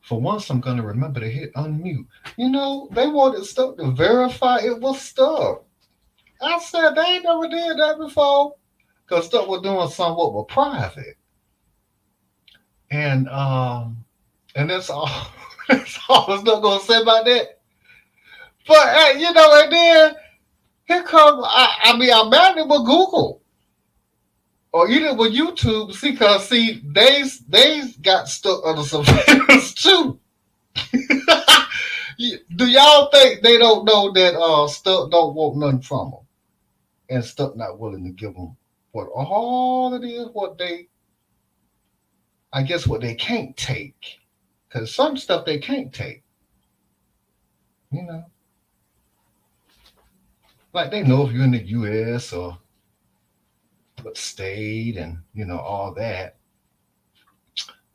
For once, I'm gonna remember to hit unmute. They wanted stuff to verify it was stuff. I said they ain't never did that before. Cause stuff was doing somewhat were private. And and that's all that's all I was not gonna say about that. But and then here come I imagine with Google or even with YouTube, see, they got stuck under surveillance too. Do y'all think they don't know that Stuck don't want nothing from them, and Stuck not willing to give them what all it is, what they, I guess, what they can't take, because some stuff they can't take, you know, like they know if you're in the U.S. or what state, and all that.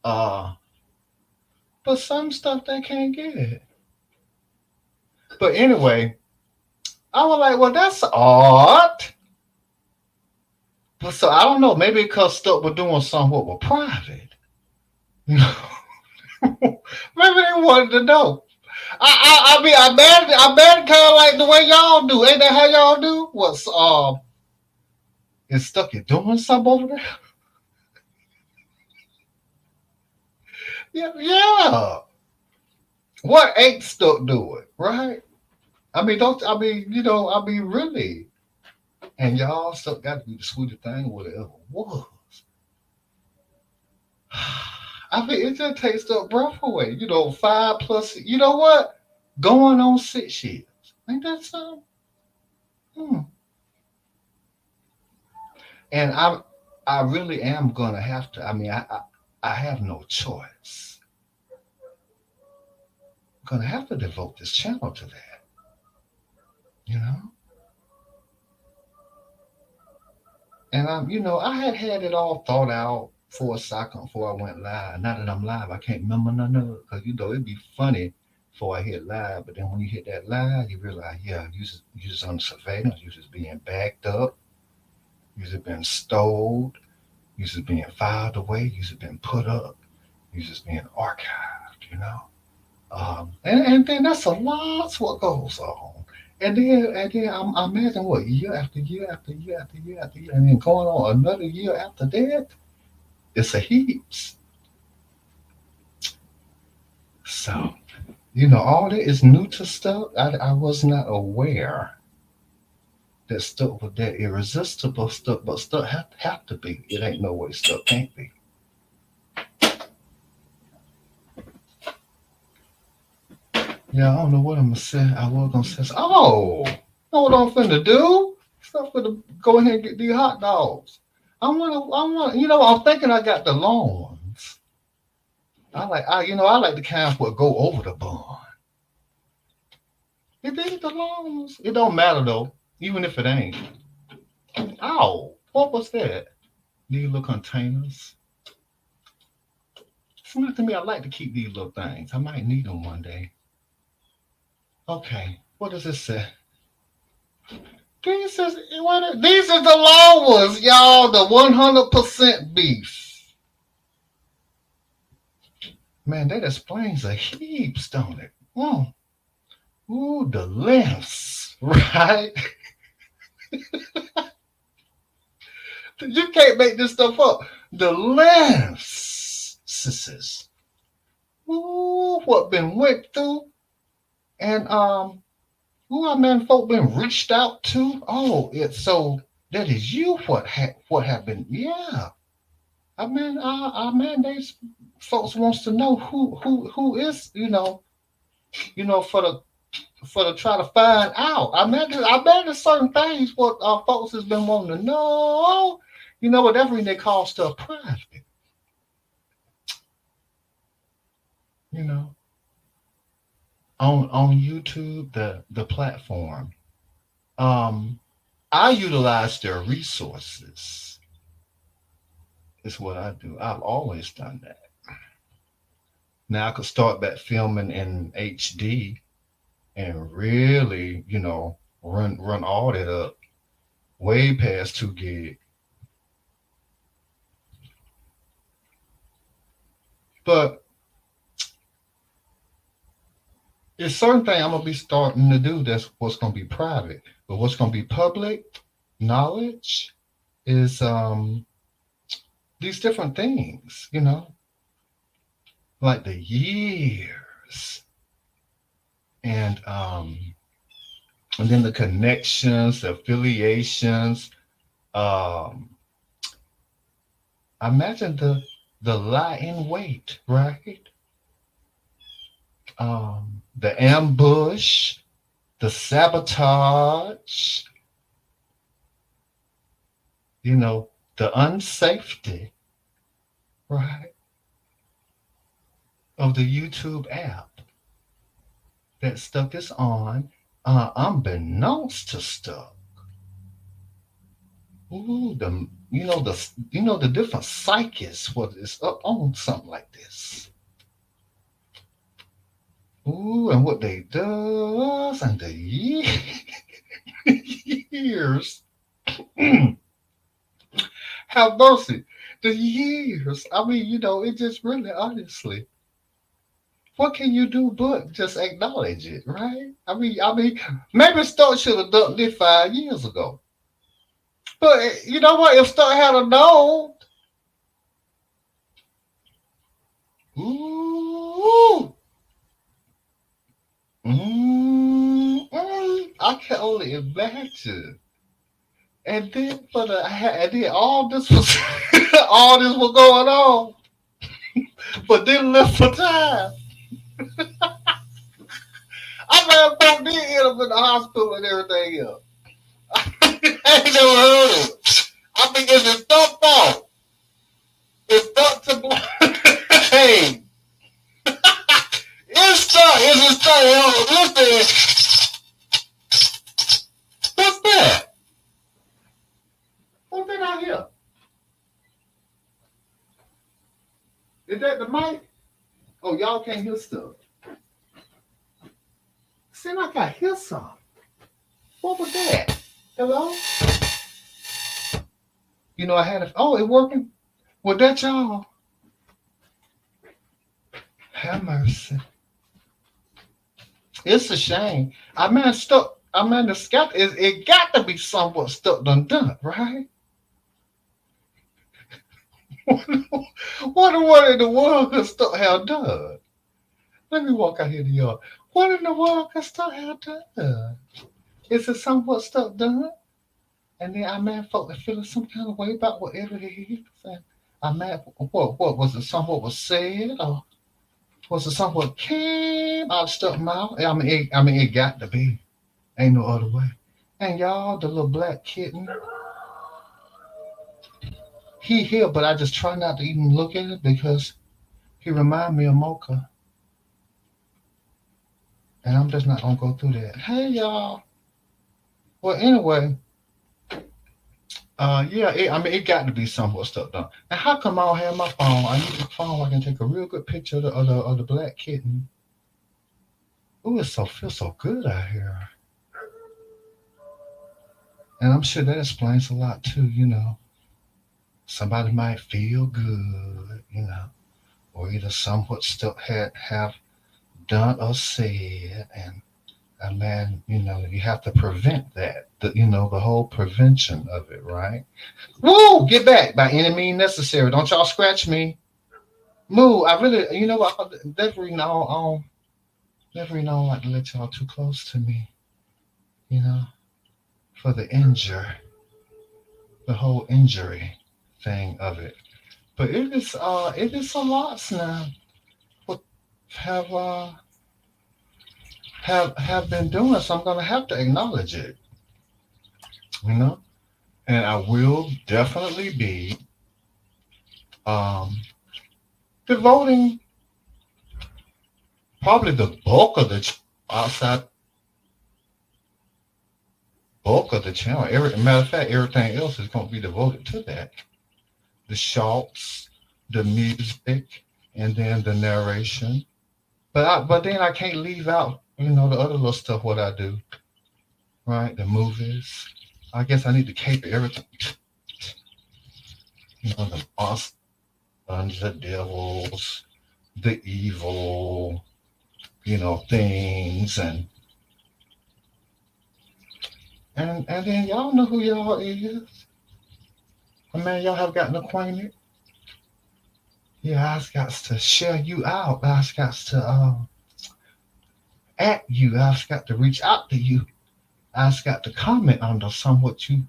Uh, but some stuff they can't get. But anyway, I was like, well, that's odd. But so I don't know, maybe because Stuck were doing something what were private. You know, maybe they wanted to know. I mean, I bet kind of like the way y'all do. Ain't that how y'all do? What's is Stuck you doing something over there? Yeah, yeah. What ain't Stuck doing, right? I mean, don't I mean, I mean, really. And y'all Stuck got to be the sweetest thing whatever was. I mean, it just takes the breath away. 5 plus. You know what? Going on 6 years. Ain't that something? Hmm. And I really am gonna have to. I mean, I have no choice. I'm gonna have to devote this channel to that. You know. And I had it all thought out for a second before I went live. Now that I'm live, I can't remember none of it because it'd be funny before I hit live. But then when you hit that live, you realize, yeah, you just under surveillance, you just being backed up, you just been stowed, you just being filed away, you just been put up, you just being archived. And then that's a lot what goes on. And then I imagine what year after year after year after year after year, and then going on another year after that. It's a heaps. So all that is new to Stuck. I was not aware that Stuck was that irresistible Stuck, but Stuck have to be. It ain't no way Stuck can't be. Yeah, I don't know what I'm gonna say. I was gonna say. Oh, know what I'm finna do? Stuff finna go ahead and get these hot dogs. I want. I'm thinking I got the long ones. I like the kind that go over the bun. It is the long ones. It don't matter though, even if it ain't. Ow! What was that? These little containers. Seems to me I like to keep these little things. I might need them one day. Okay, what does it say? These are the long ones, y'all. The 100% beef. Man, that explains a heaps, don't it? Ooh, the lengths, right? You can't make this stuff up. The lengths, sisters. Ooh, what been went through, and who I mean, folk been reached out to. Oh, it's so that is you. What happened? Yeah, they folks wants to know who is for the try to find out. I mean, there's certain things what folks has been wanting to know. But that's when they call stuff private. You know, on YouTube, the platform. Um, I utilize their resources. Is what I do. I've always done that. Now I could start back filming in HD and really, run all that up way past 2 gig. But It's certain thing I'm gonna be starting to do. That's what's gonna be private, but what's gonna be public knowledge is these different things. Like the years and and then the connections, the affiliations. Um, I imagine the lie in wait, right? The ambush, the sabotage, the unsafety, right, of the YouTube app that stuck is on, unbeknownst to stuff. Ooh, the different psyches what is up on something like this. Ooh, and what they does and the years. Have mercy. The years. I mean, it just really honestly. What can you do but just acknowledge it, right? I mean, maybe Stuck should have done this 5 years ago. But you know what? If Stuck had a known, ooh, I can only imagine. And then all this was all this was going on, but then left for time. I mean, folk did end up in the hospital and everything else. I ain't never heard of it. I mean, is it stuff fault? It's stuck to hey, it's stuck. Is it stuck? Listen, what's that? What's that out here? Is that the mic? Oh, y'all can't hear stuff. Seem like I hear something. What was that? Hello? I had a. Oh, it working? Well, that y'all. Have mercy. It's a shame. The scalp is. It got to be somewhat stuck done, right? What in the world could stuck have done? Let me walk out here to y'all. What in the world could stuck have done? Is it somewhat stuck done? And then I man folk feeling some kind of way about whatever it is. And I man, what was it? Somewhat was said, or was it somewhat came out of stuff mouth? I mean, it got to be. Ain't no other way. And y'all, the little black kitten, he here, but I just try not to even look at it because he remind me of Mocha, and I'm just not gonna go through that. Hey y'all. Well, anyway, yeah, it got to be somewhat stuff done. And how come I don't have my phone? I need a phone where I can take a real good picture of the black kitten. Ooh, feels so good out here. And I'm sure that explains a lot too. Somebody might feel good, or either somewhat still have done or said, and man, you have to prevent that. The whole prevention of it, right? Woo! Get back by any means necessary. Don't y'all scratch me. Moo, I really, what? Never know like to let y'all too close to me, you know, for the whole injury thing of it. But it is a lot now. What have have been doing, so I'm gonna have to acknowledge it, you know, and I will definitely be um devoting probably the outside bulk of the channel. Matter of fact, everything else is going to be devoted to that. The shorts, the music, and then the narration. But then I can't leave out, the other little stuff what I do, right? The movies. I guess I need to cater everything. The monsters, the devils, the evil, things and then y'all know who y'all is. I mean, y'all have gotten acquainted. Yeah, I've got to share you out. I've got to at you. I've got to reach out to you. I've got to comment on the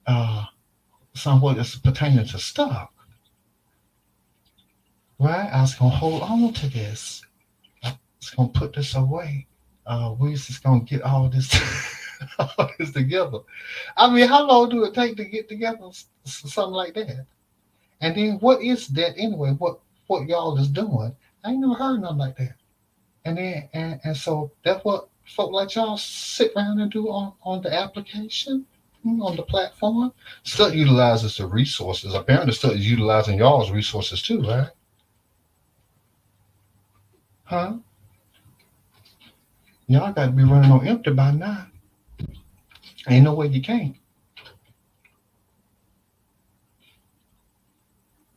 uh somewhat that's pertaining to stuff. Right? I was gonna hold on to this. I was gonna put this away. We just gonna get all this all this together. I mean, how long do it take to get together something like that? And then what is that anyway? What y'all is doing? I ain't never heard nothing like that. And so that's what folk like y'all sit around and do on the application, on the platform. Still utilizes the resources. Apparently, still is utilizing y'all's resources too, right? Huh? Y'all got to be running on empty by now. Ain't no way you can't.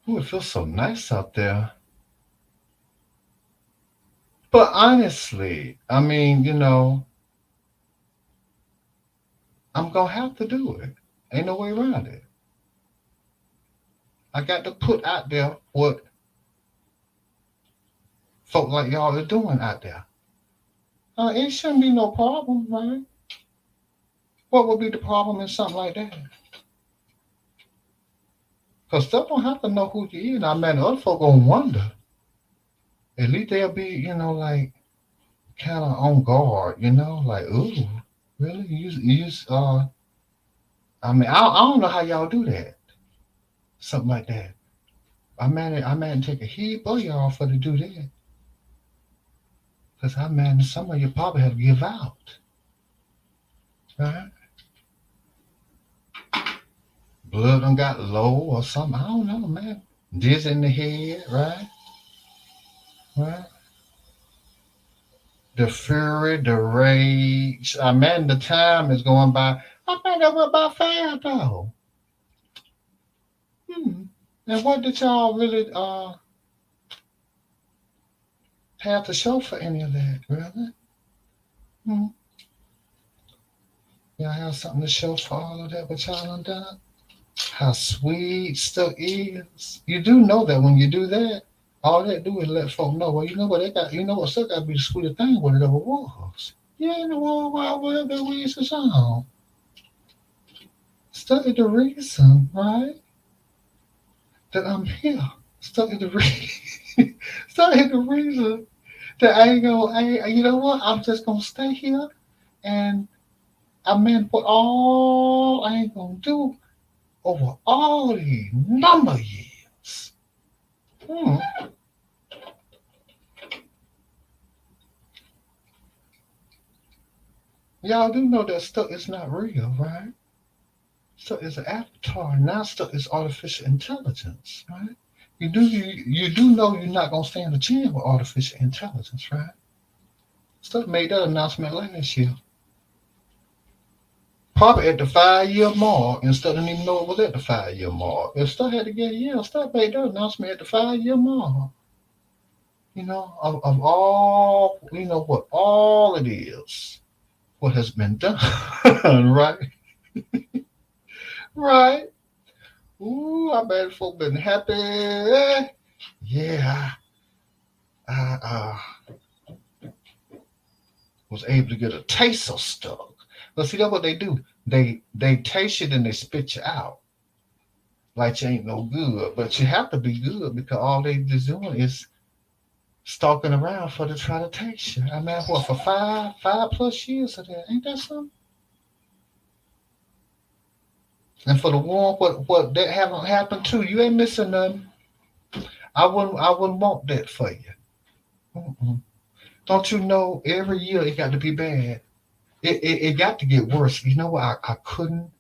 Ooh, it feels so nice out there. But honestly, I mean, I'm gonna have to do it. Ain't no way around it. I got to put out there what folk like y'all are doing out there. It shouldn't be no problem, right? What would be the problem in something like that? Because stuff don't have to know who you is. I mean, other folk gonna wonder. At least they'll be, like kind of on guard, like, ooh, really? I mean, I don't know how y'all do that. Something like that. I man take a heap of y'all for to do that. Because I man, some of you probably have to give out, right? Blood done got low or something. I don't know, man. Dizzy in the head, right? Right? The fury, the rage. Man, the time is going by. I think that went by fast though. Hmm. And what did y'all really have to show for any of that, really? Hmm. Y'all have something to show for all of that what y'all done done? How sweet stuff is. You do know that when you do that, all they do is let folk know. Well, you know what they got. You know what still got to be the sweetest thing what it ever was. Yeah, in the world wide world that we used to song. Study the reason, right? That I'm here. Study the reason. Study the reason that I ain't gonna. You know what? I'm just gonna stay here and I mean, what all I ain't gonna do over all these number of years. Hmm. Y'all do know that stuff is not real, right? Stuff is an avatar. Now stuff is artificial intelligence, right? You do know you're not gonna stand a chance with artificial intelligence, right? Stuff made that announcement last year. Probably at the 5 year mark instead of even know it was at the 5 year mark. If stuff had to get yeah, stuff made that announcement at the 5 year mark. Of all what all it is, what has been done, right? Right. Ooh, I bet folk been happy. Yeah, I was able to get a taste of stuff. But see, that's what they do. They taste it and they spit you out like you ain't no good. But you have to be good because all they just doing is stalking around for to try to taste you. I mean, what for 5+ years of that? Ain't that something? And for the one what that haven't happened to you ain't missing nothing. I wouldn't want that for you. Mm-mm. Don't you know every year it got to be bad. It got to get worse. You know what? I couldn't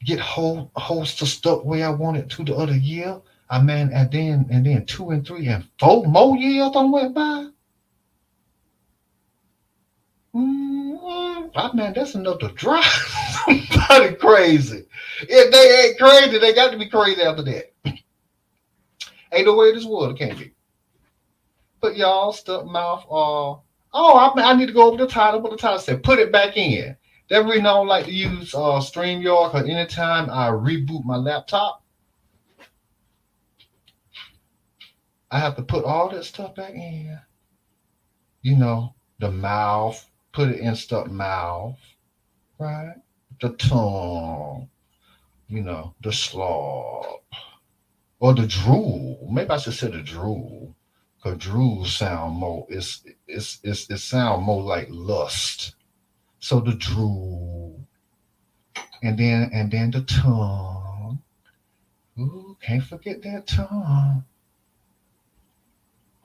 get host to stuff where I wanted to the other year. I mean, and then 2 and 3 and 4 more years don't went by. I mean, that's enough to drive somebody crazy. If they ain't crazy, they got to be crazy after that. Ain't no way in this world it can't be. But y'all stuck mouth. I need to go over the title. But the title said, "Put it back in." That reason I don't like to use StreamYard, because anytime I reboot my laptop, I have to put all that stuff back in. You know, the mouth, put it in stuck mouth, right? The tongue, the slop, or the drool. Maybe I should say the drool, because drool sound more. It sound more like lust. So the drool, and then the tongue. Ooh, can't forget that tongue.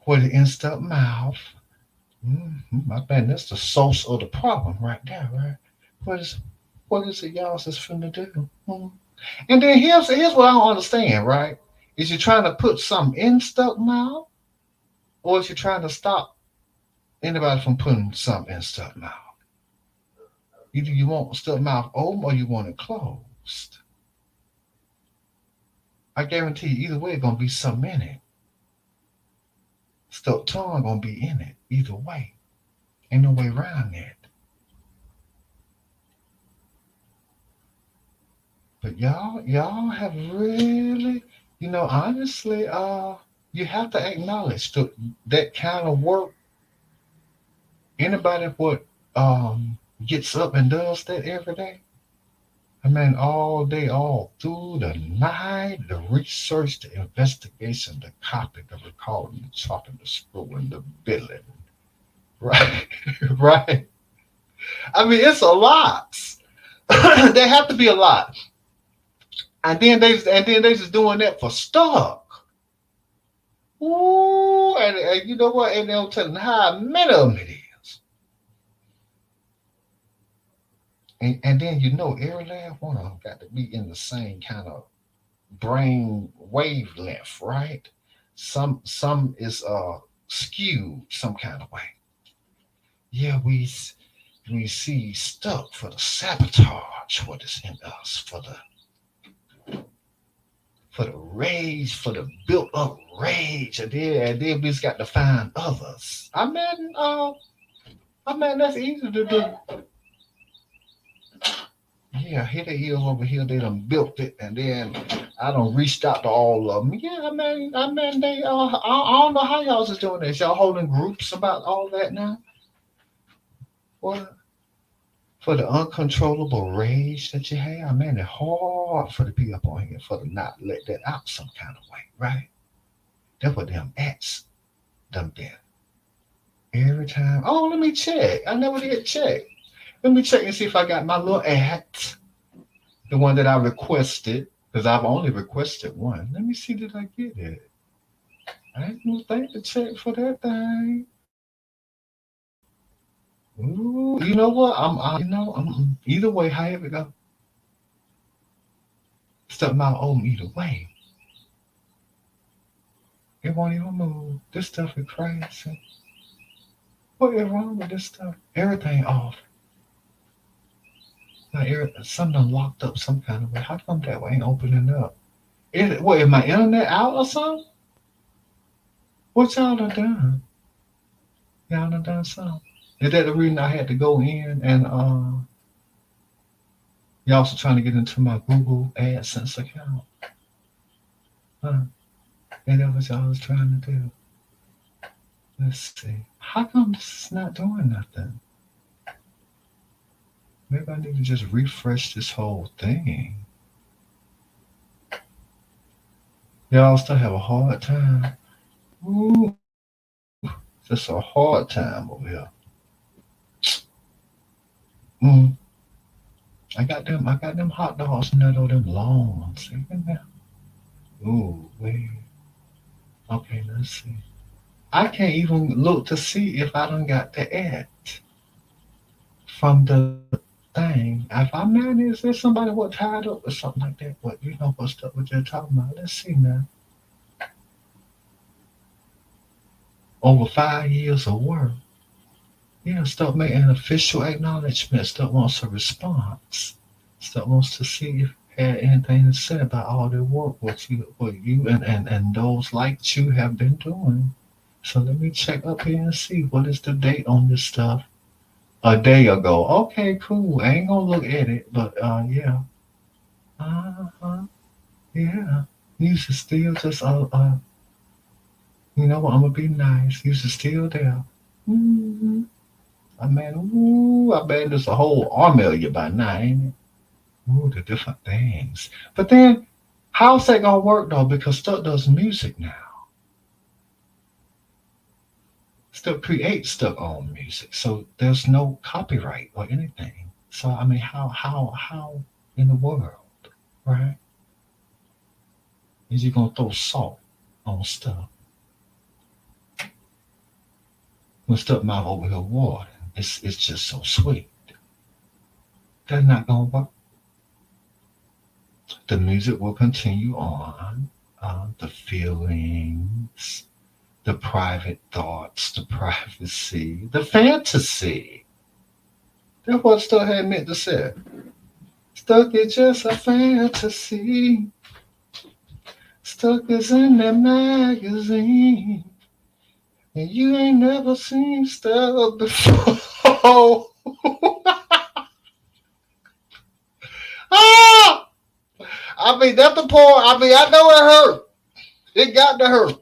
With the instant mouth. I bet that's the source of the problem right there, right? What is what is it y'all just finna do? And then here's what I don't understand, right? Is you trying to put something in stuck mouth, or is you trying to stop anybody from putting something in stuck mouth? Either you want stuck mouth open or you want it closed. I guarantee you, either way, it's gonna be something in it. Stuck tongue gonna be in it either way. Ain't no way around that. But y'all have really, honestly, you have to acknowledge that kind of work. Anybody what gets up and does that every day? I mean, all day, all through the night, the research, the investigation, the copy, the recording, the chopping, the screwing, the billing, right? Right? I mean, it's a lot. There have to be a lot. And then they just doing that for stock. Ooh, and you know what? And they'll tell them how many of them it is. And then every last one of them got to be in the same kind of brain wavelength, right? Some is skewed some kind of way. Yeah, we see stuck for the sabotage what is in us, for the rage, for the built up rage, and then we just got to find others. I mean that's easy to do. Yeah, here they is over here. They done built it, and then I done reached out to all of them. Yeah, I mean, they. I don't know how y'all is doing this. Y'all holding groups about all that now? What for the uncontrollable rage that you have? I mean, it's hard for the people on here for to not let that out some kind of way, right? That's what them acts them there. Every time. Oh, let me check. I never did check. Let me check and see if I got my little act, the one that I requested, because I've only requested one. Let me see, did I get it? I ain't no thing to check for that thing. Ooh, you know what? Either way, however it go, stuff my own either way. It won't even move. This stuff is crazy. What is wrong with this stuff? Everything off. Like something locked up some kind of way. How come that way ain't opening up? Is my internet out or something? What y'all done done? Y'all done something. Is that the reason I had to go in and y'all also trying to get into my Google AdSense account? Huh? And that what y'all was trying to do. Let's see. How come this is not doing nothing? Maybe I need to just refresh this whole thing. Y'all still have a hard time. Ooh, just a hard time over here. Mm, I got them hot dogs in there though, them long ones. See them. Ooh, wait. Okay, let's see. I can't even look to see if I done got the ad from the thing. If I man, is there somebody what tied up or something like that? What stuff what you're talking about? Let's see now. Over 5 years of work. Yeah, start making an official acknowledgement. Start wants a response. Start wants to see if had anything to say about all the work what you and those like you have been doing. So let me check up here and see what is the date on this stuff. A day ago. Okay, cool. I ain't gonna look at it, but yeah. Uh-huh. Yeah. Music still just you know what, I'm gonna be nice. Music still there. Mm-hmm. I mean there's a whole army of you by now, ain't it? Ooh, the different things. But then how's that gonna work though? Because stuff does music now. Still create stuff on music. So there's no copyright or anything. So I mean how in the world, right? Is you gonna throw salt on stuff when stuff mouth over here water? It's just so sweet. That's not gonna work. The music will continue on. The feelings, the private thoughts, the privacy, the fantasy. That's what stuff had meant to say. Stuck is just a fantasy. Stuck is in that magazine. And you ain't never seen stuff before. Ah! I mean, that's the part. I mean, I know it hurt. It got to hurt.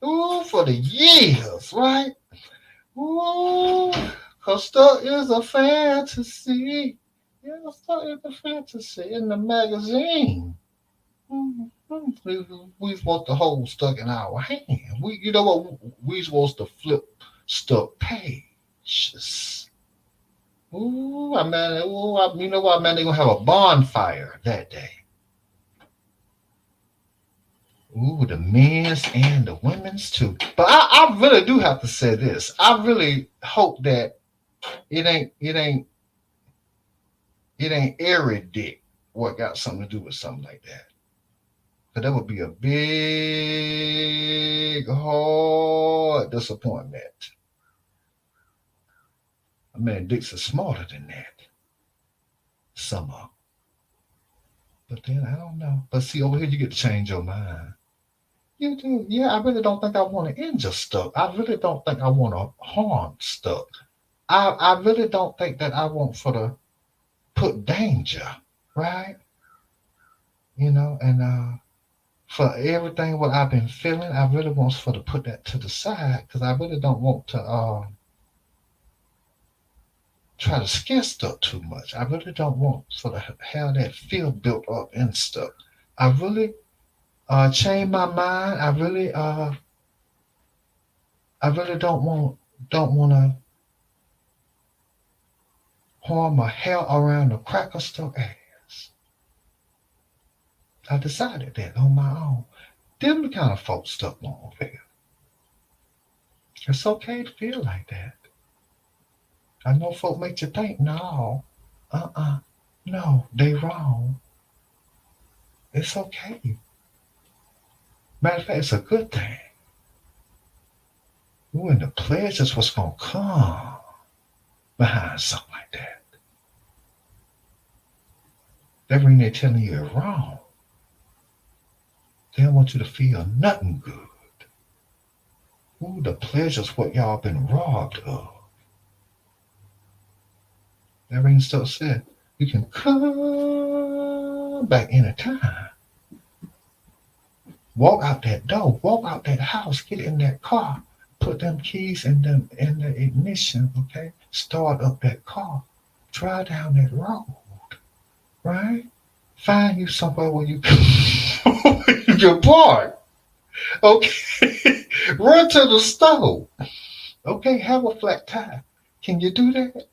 Ooh, for the years, right? Ooh, cause stuff is a fantasy. Yeah, stuff is a fantasy in the magazine. We supposed to hold stuck in our hand. You know what? We supposed to flip stuck pages. Ooh, I mean, you know what, man? They gonna have a bonfire that day. Ooh, the men's and the women's too. But I really do have to say this. I really hope that it ain't Eric what got something to do with something like that. Cause that would be a big hard disappointment. I mean, dicks are smarter than that. Some are. But then I don't know. But see, over here you get to change your mind. You do. Yeah, I really don't think I want to injure stuff. I really don't think I want to harm stuff. I really don't think that I want for to put danger, right? And for everything what I've been feeling, I really want for to put that to the side because I really don't want to try to scare stuff too much. I really don't want for to have that fear built up and stuff. I really changed my mind. I really don't want to harm or hell around the cracker stuff ass. I decided that on my own. Them the kind of folks stuff won't feel. It's okay to feel like that. I know folk make you think, no, uh-uh, no, they wrong. It's okay. Matter of fact, it's a good thing. Ooh, and the pleasure's what's gonna come behind something like that. That mean they're telling you you're wrong. They don't want you to feel nothing good. Ooh, the pleasure's what y'all been robbed of. That ring still said you can come back anytime. Walk out that door, walk out that house, get in that car, put them keys in the ignition, okay? Start up that car, drive down that road, right? Find you somewhere where you you can park, okay? Run to the store, okay? Have a flat tire. Can you do that?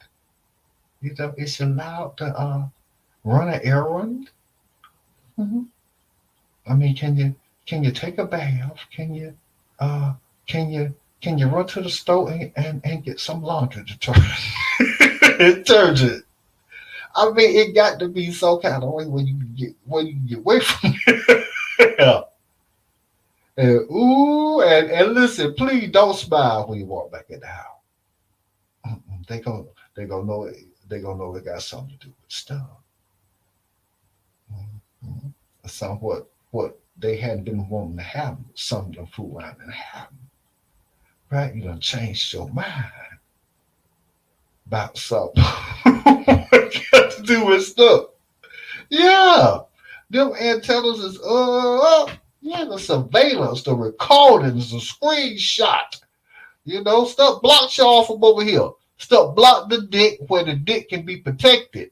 It's allowed to run an errand. Mhm. I mean, can you take a bath? Uh can you run to the store and get some laundry detergent? I mean, it got to be some kind of way when you get away from it. And ooh, and listen, please don't smile when you walk back in the house. Mm-mm. They gonna know they gonna know it got something to do with stuff. Mhm. Some what they hadn't been wanting to have, some of them fool around and have. right? You done changed your mind about something. Got to do with stuff. Yeah. Them antennas is yeah, the surveillance, the recordings, the screenshot. You know, stuff blocks y'all from over here. Stuff block the dick where the dick can be protected.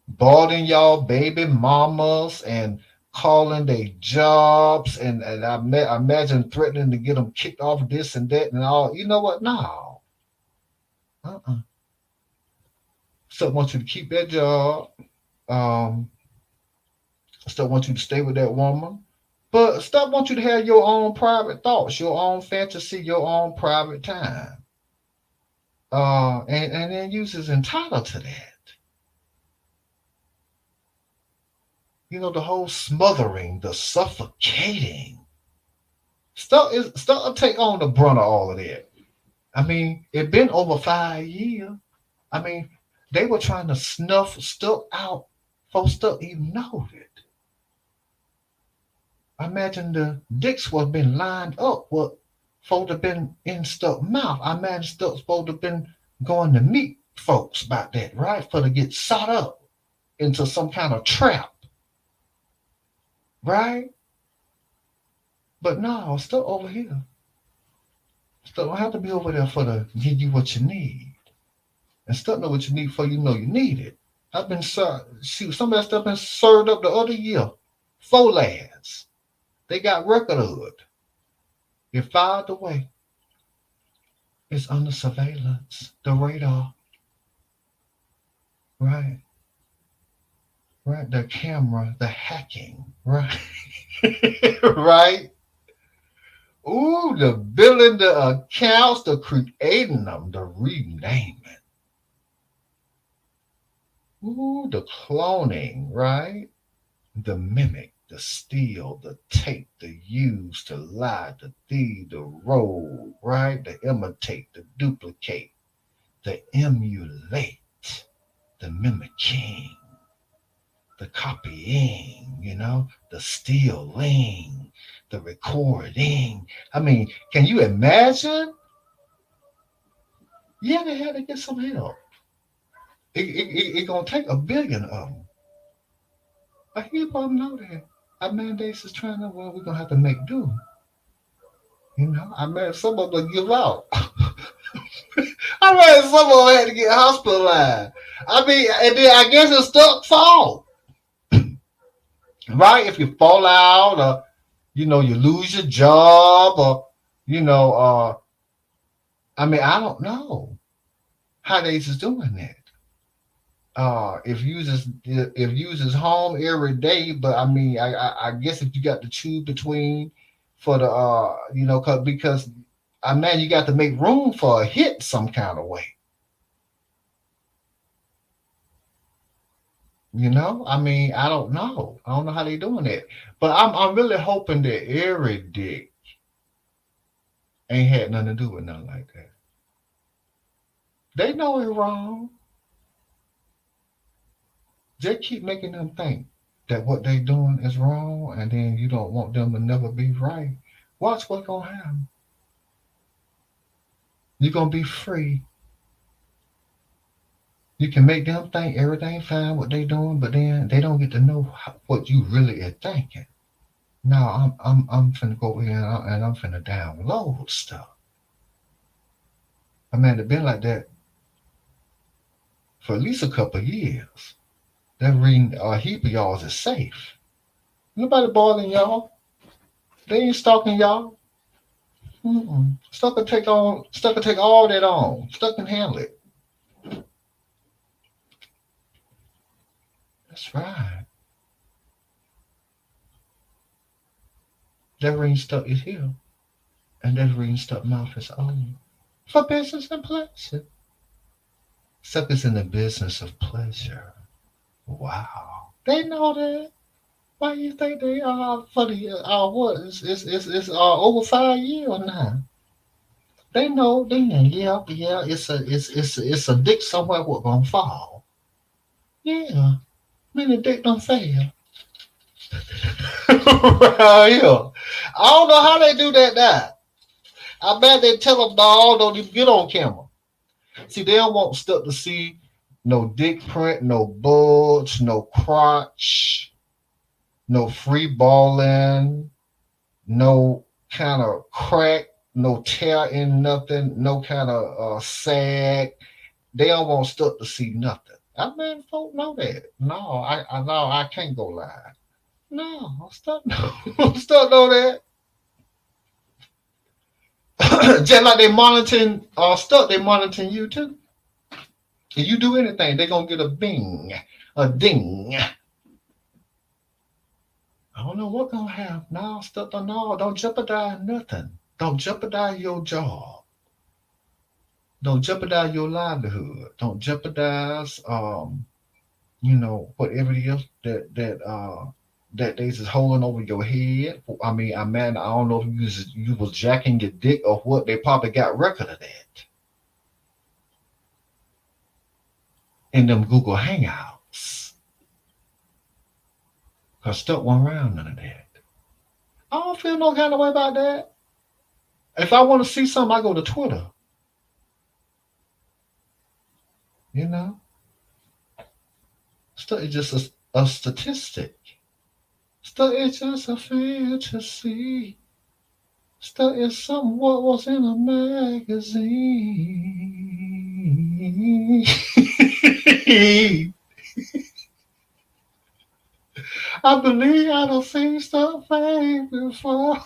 Boarding y'all baby mamas and calling their jobs and I imagine threatening to get them kicked off this and that and all. You know what? No. Uh-uh. Still want you to keep that job. Um, still want you to stay with that woman. But still want you to have your own private thoughts, your own fantasy, your own private time. And then use is entitled to that. You know, the whole smothering, the suffocating. Stuff take on the brunt of all of that. I mean, it been over 5 years. I mean, they were trying to snuff stuff out for stuff even know it. I imagine the dicks was been lined up what folks have been in stuff mouth. I imagine stuff supposed to have been going to meet folks about that, right? For to get shot up into some kind of trap, right? But no, stuff over here. Stuff don't have to be over there for to give you what you need. And stuff know what you need for you know you need it. I've been served. Shoot, some of that stuff been served up the other year. 4 lads. They got record of it. It filed away. It's under surveillance. The radar. Right. Right. The camera. The hacking. Right. Right. Ooh, the billing the accounts, the creating them, the renaming. Ooh, the cloning, right? The mimic, the steal, the take, the use, the lie, the thieve, the roll, right? The imitate, the duplicate, the emulate, the mimicking, the copying, you know, the stealing, the recording. I mean, can you imagine? Yeah, they had to get some help. It gonna take a billion of them. I hear them know that. Our mandates is trying to, well, we're gonna have to make do. You know, I mean, some of them give out. I mean, some of them had to get hospitalized. I mean, and then I guess it's stuck fall, right? If you fall out, or you know, you lose your job, or you know, I mean, I don't know how they is doing that. If users home every day, but I mean, I guess if you got to choose between for the you know, because I man, you got to make room for a hit some kind of way. You know, I mean, I don't know. I don't know how they doing that, but I'm really hoping that every dick ain't had nothing to do with nothing like that. They know it wrong. Just keep making them think that what they doing is wrong, and then you don't want them to never be right. Watch what's gonna happen. You're gonna be free. You can make them think everything fine what they doing, but then they don't get to know what you really are thinking. Now I'm finna go over here and I'm finna download stuff. I mean, it's been like that for at least a couple of years. That reading a heap of y'all is safe. Nobody bothering y'all. They ain't stalking y'all. Mm-mm. Stuff can take on. Stuff can take all that on. Stuff can handle it. That's right. That ring stuff is here, and that ring stuff mouth is on for business and pleasure. Stuff is in the business of pleasure. Wow. They know that. Why you think they are for the what? It's over 5 years now. They know. They know. Yeah, yeah. It's a dick somewhere what gonna fall. Yeah. Many dick don't fail. Right here. I don't know how they do that now. I bet they tell them, no, don't even get on camera. See, they don't want stuff to see no dick print, no bulge, no crotch, no free balling, no kind of crack, no tear in nothing, no kind of sag. They don't want stuff to see nothing. I mean, folk know that. No, I know I can't go live. No, stuff no, stuff know that. Just like they monitoring stuff, they monitoring you too. If you do anything, they're gonna get a bing, a ding. I don't know what gonna have. No, stuff no, don't jeopardize nothing. Don't jeopardize your job. Don't jeopardize your livelihood. Don't jeopardize what everybody else that they just holding over your head. I mean, I don't know if you was jacking your dick or what. They probably got record of that in them Google Hangouts. Cause stuff went around none of that. I don't feel no kind of way about that. If I want to see something, I go to Twitter. You know, stuff is just a statistic. Stuff is just a fantasy. Stuff is something what was in a magazine. I believe I don't see stuff fade before.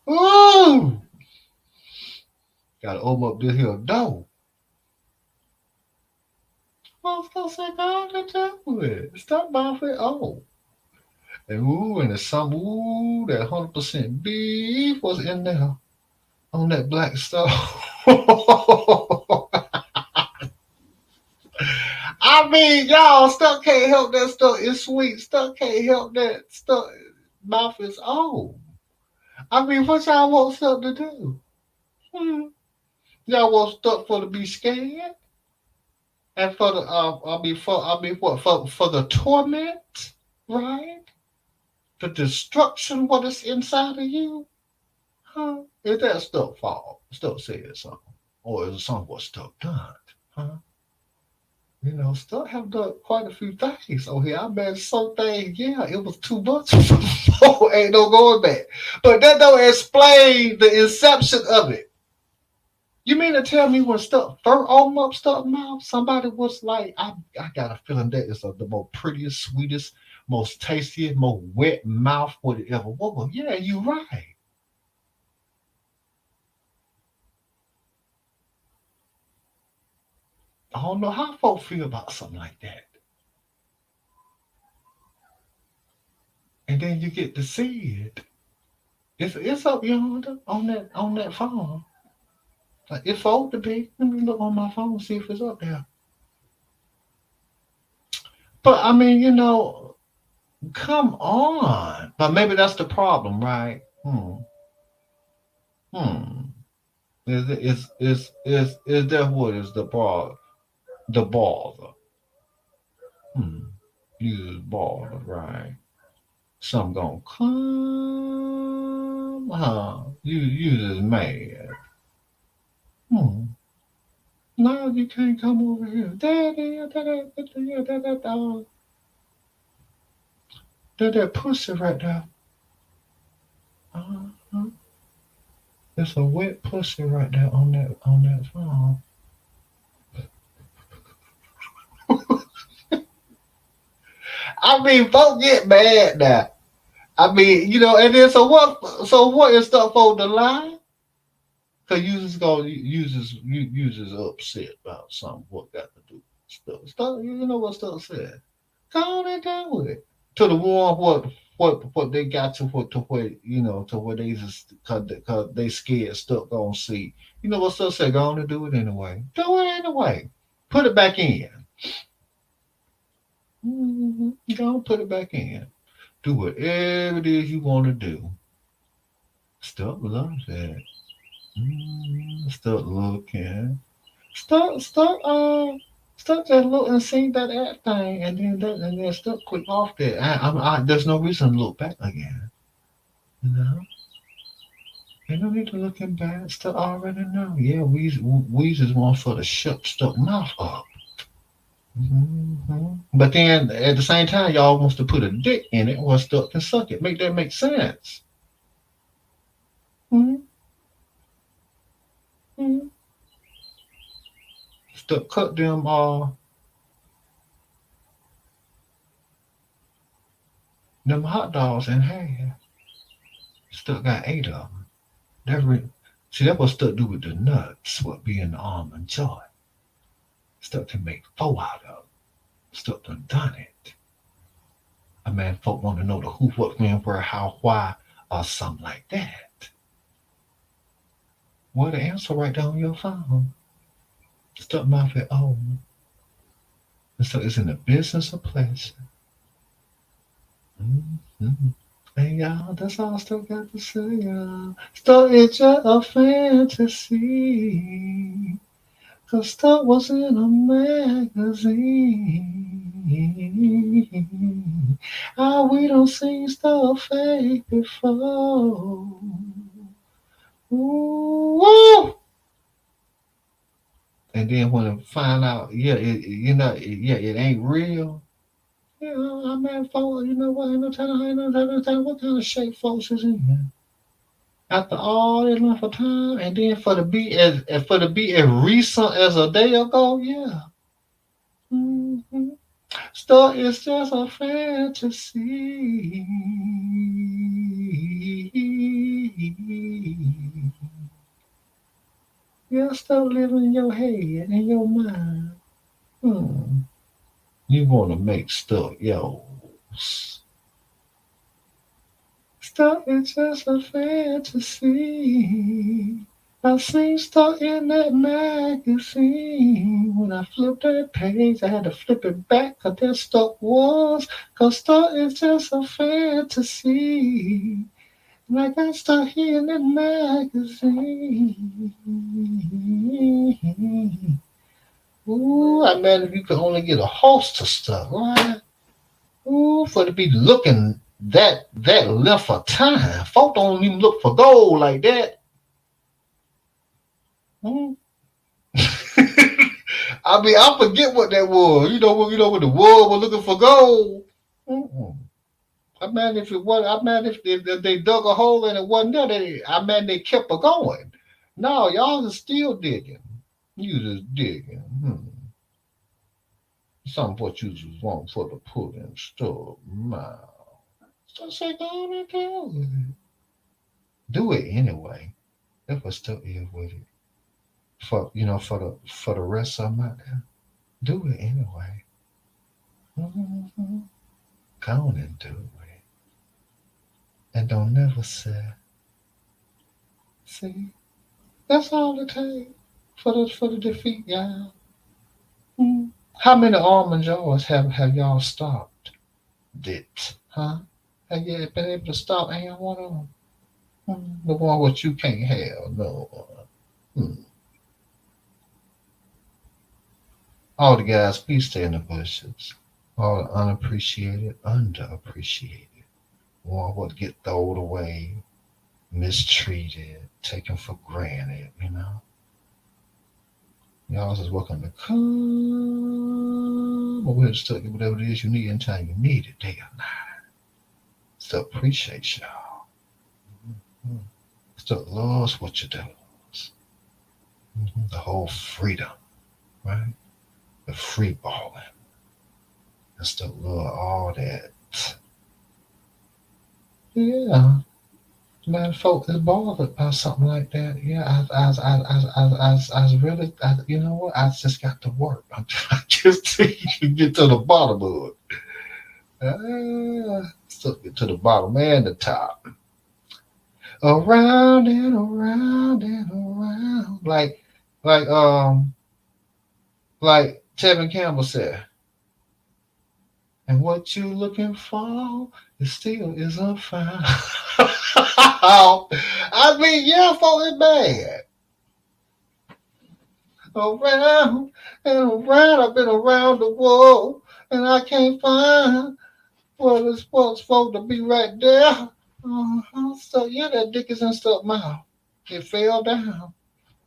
Ooh! Gotta open up this here door. What's the second to do it? Stop by for and there's some that 100% beef was in there on that black stuff. I mean, y'all, stuff can't help that stuff. It's sweet. Stuff can't help that stuff. Mouth is old. I mean, what y'all want stuff to do? Hmm. Y'all want stuff for to be scared and for the for the torment, right? The destruction what is inside of you, huh? Is that stuff fall? Stuff said something, or is it something what stuff done, huh? Stuff have done quite a few things. Oh, here I bet some things. Yeah, it was too much. Oh, ain't no going back. But that don't explain the inception of it. You mean to tell me when stuff fur all up stuff mouth, somebody was like, I got a feeling that is the most prettiest, sweetest, most tastiest, most wet mouth would it ever was. Yeah, you right. I don't know how folks feel about something like that. And then you get to see it. It's up yonder on that phone. It's supposed to be. Let me look on my phone see if it's up there. But I mean, come on. But maybe that's the problem, right? Hmm. Is that what is the bar the bother? Hmm. You bother, right? Some gonna come, huh? You just mad. Hmm. No, you can't come over here. That pussy right there. Uh-huh. There's a wet pussy right there on that phone. I mean, folks get mad now. I mean, and then so what is stuff on the line? Cause users upset about something. What got to do with stuff? Stuff, you know what stuff said. Go on and down with it. To the one what they got to where to where they just cause they scared stuff gonna see. You know what stuff said? Go on and do it anyway. Do it anyway. Put it back in. Go on, put it back in. Do whatever it is you want to do. Stuff loves that. Start looking. Start. Stuck just look and see that thing, and then stuck quick off there. There's no reason to look back again. You know, ain't no need to looking back. Stuck already know. Yeah, we just want for the shut stuck mouth up. But then at the same time, y'all wants to put a dick in it or stuck can suck it. Make that make sense? Mm-hmm. Mm-hmm. Stuck cut them hot dogs in half. Stuck got 8 of them. See, that what Stuck do with the nuts, what be in the almond joy. Stuck can make 4 out of. Stuck done it. A man folk want to know the who, what, when, where, how, why, or something like that. Well, the answer right there on your phone. Stuck mouth at own. And so it's in the business of pleasure. Mm-hmm. And y'all, that's all I still got to say, y'all. Stuck it's just a fantasy. Cause stuff was in a magazine. Ah, we don't see stuff fake before. Ooh. And then when I find out, yeah, it ain't real. Yeah, I mean, folks, you know what? Ain't no telling what kind of shape folks is in here. After all this length of time, and then for to be as recent as a day ago, yeah. Mm-hmm. Stuff is just a fantasy. You stop living in your head and your mind. Hmm. You want to make stuff yours. Stuff is just a fantasy. I seen stuff in that magazine. When I flipped that page, I had to flip it back, cause that stuff was. Cause stuff is just a fantasy. And I got stuff here in that magazine. Ooh, I mean, if you could only get a host of stuff, right? Ooh, for to be looking that length of time. Folk don't even look for gold like that. Mm. I mean, I forget what that was. When the world was looking for gold. Mm-mm. I mean, if it was, I mean, if they dug a hole and it wasn't there, they kept it going. No, y'all is still digging. You just digging. Some what you just want for the put in stuff. Man. So say go on and do it. Do it anyway. That's what stuff is with it. For the rest of them out there. Do it anyway. Mm-hmm. Go on and do it. And don't never say, see, that's all it takes for the defeat, y'all. Mm. How many almond joys have y'all stopped? It, huh? Have you been able to stop any one of them? The one what you can't have, no. Hmm. All the guys, please stay in the bushes. All the unappreciated, underappreciated. One what get thrown away, mistreated, taken for granted. Y'all is welcome to come over here to study whatever it is you need anytime you need it, day or night. Still appreciate y'all. Mm-hmm. Still loves what you do. The whole freedom, right? The free balling. I still love all that. Yeah. Man, folk is bothered by something like that. Yeah, I really, you know what? I just got to work. I'm trying just to get to the bottom of it. So get to the bottom and the top. Around and around and around. Like, like Tevin Campbell said, and what you looking for, it still isn't found. I mean, yeah, folk is bad. around and around. I've been around the world, and I can't find what it's supposed to be right there. So yeah, that dick is in stuff mouth. It fell down.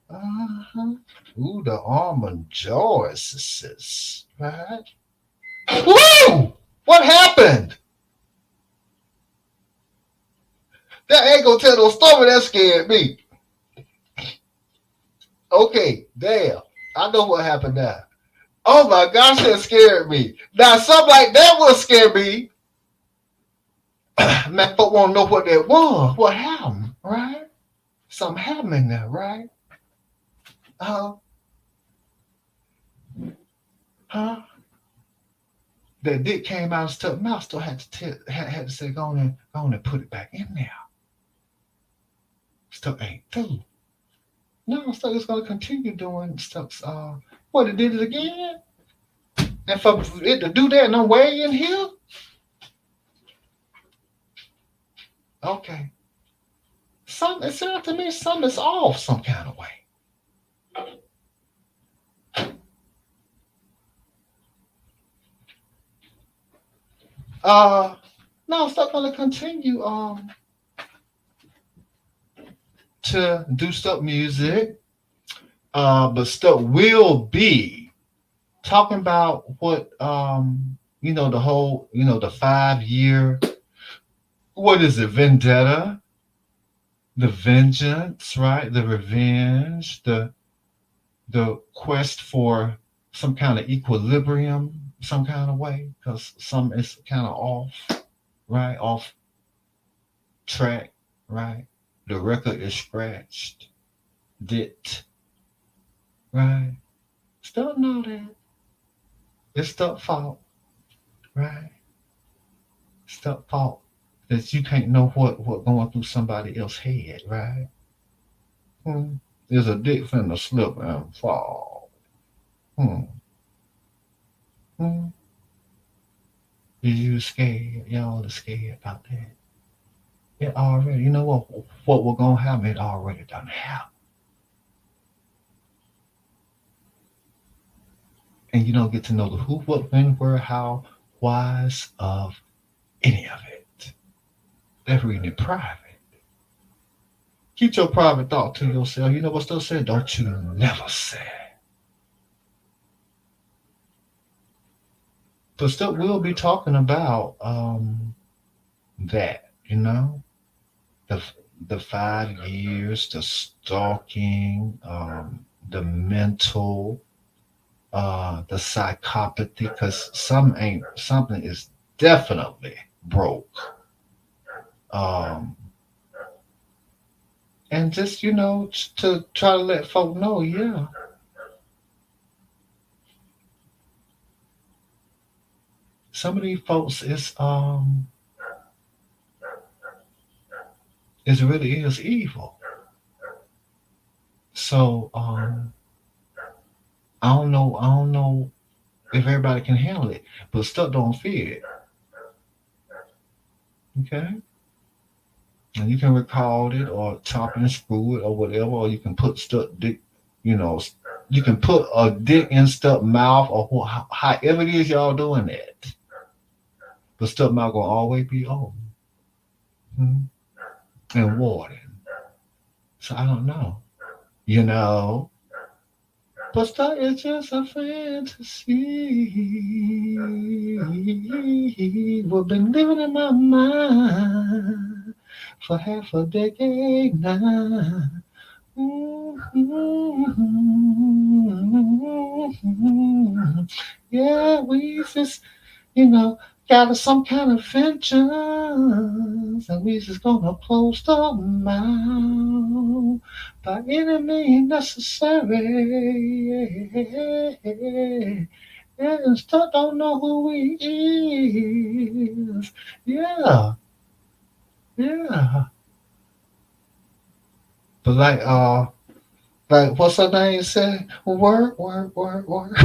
Uh-huh. Ooh, the almond joys, right? Woo! What happened? That ain't gonna tell no story. That scared me. Okay, damn. I know what happened now. Oh my gosh, that scared me. Now, something like that would scare me. Man, folk won't know what that was. What happened, right? Something happened in there, right? Uh, huh? That dick came out and stuff. Mouse still had to had to say, go on and put it back in there. Stuff ain't through. No, stuff is gonna continue doing stuff. What it did it again? And for it to do that and I'm way in here? Okay. It sounds to me something's off some kind of way. Uh no, stuff gonna continue to do stuff music. But stuff will be talking about what the whole, the 5 year, what is it, vendetta, the vengeance, right? The revenge, the quest for some kind of equilibrium, some kind of way, because some is kind of off, right? Off track, right? The record is scratched, dit, right? Still know that. It's the fault, right? It's the fault that you can't know what going through somebody else's head, right? Hmm. There's a dick finna slip and fall. Hmm. Hmm. You scared? Y'all are scared about that. It already, you know what we're gonna have, it already done happen. And you don't get to know the who, what, when, where, how, whys of any of it. They're reading it private. Keep your private thought to yourself. You know what still said? Don't you never say. But still we'll be talking about that, the the 5 years, the stalking, the mental, the psychopathy, because something is definitely broke. Um, and just to try to let folk know, yeah, some of these folks is really is evil. So I don't know if everybody can handle it, but stuff don't fear it. Okay. And you can record it or chop and screw it or whatever, or you can put stuff dick, you know, you can put a dick in stuff mouth or however it is y'all doing that. But stuff mouth gonna always be open, and water. So I don't know, you know. But stuff is just a fantasy. We've been living in my mind for half a decade now. Yeah, we just, got some kind of vengeance, and we just gonna close the mouth by any means necessary. Yeah, and still don't know who he is. Yeah, yeah. But like what's her name said? Work, work, work, work.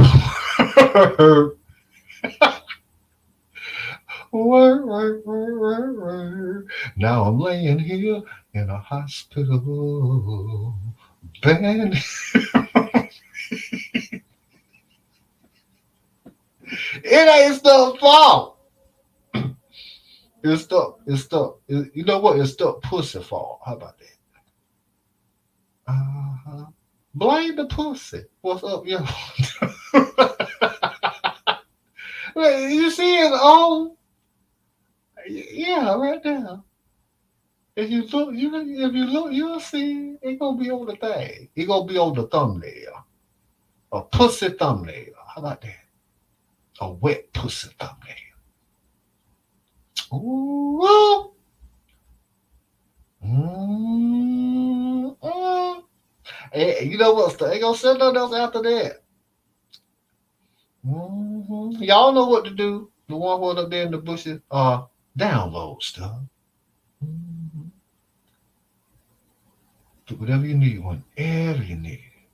Work, work, work, work, work. Now I'm laying here in a hospital bed. It ain't stuff fault. It's stuff. It's stuff. You know what? It's stuff pussy fault. How about that? Uh-huh. Blame the pussy. What's up, yo? You see it on? Yeah, right there. If you look, you'll see it gonna be on the thing. It gonna be on the thumbnail. A pussy thumbnail. How about that? A wet pussy thumbnail. Ooh. Mm, mm. Hey, you know what? Ain't gonna say nothing else after that. Y'all know what to do. The one who up there in the bushes. Download stuff. Mm-hmm. Do whatever you need, whenever you need it.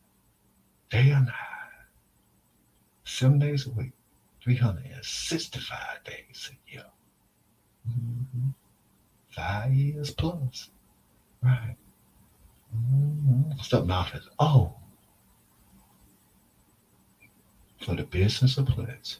Day or night. 7 days a week. 365 days a year. Mm-hmm. 5 years plus. Right. Stop mouth is for the business of pleasure.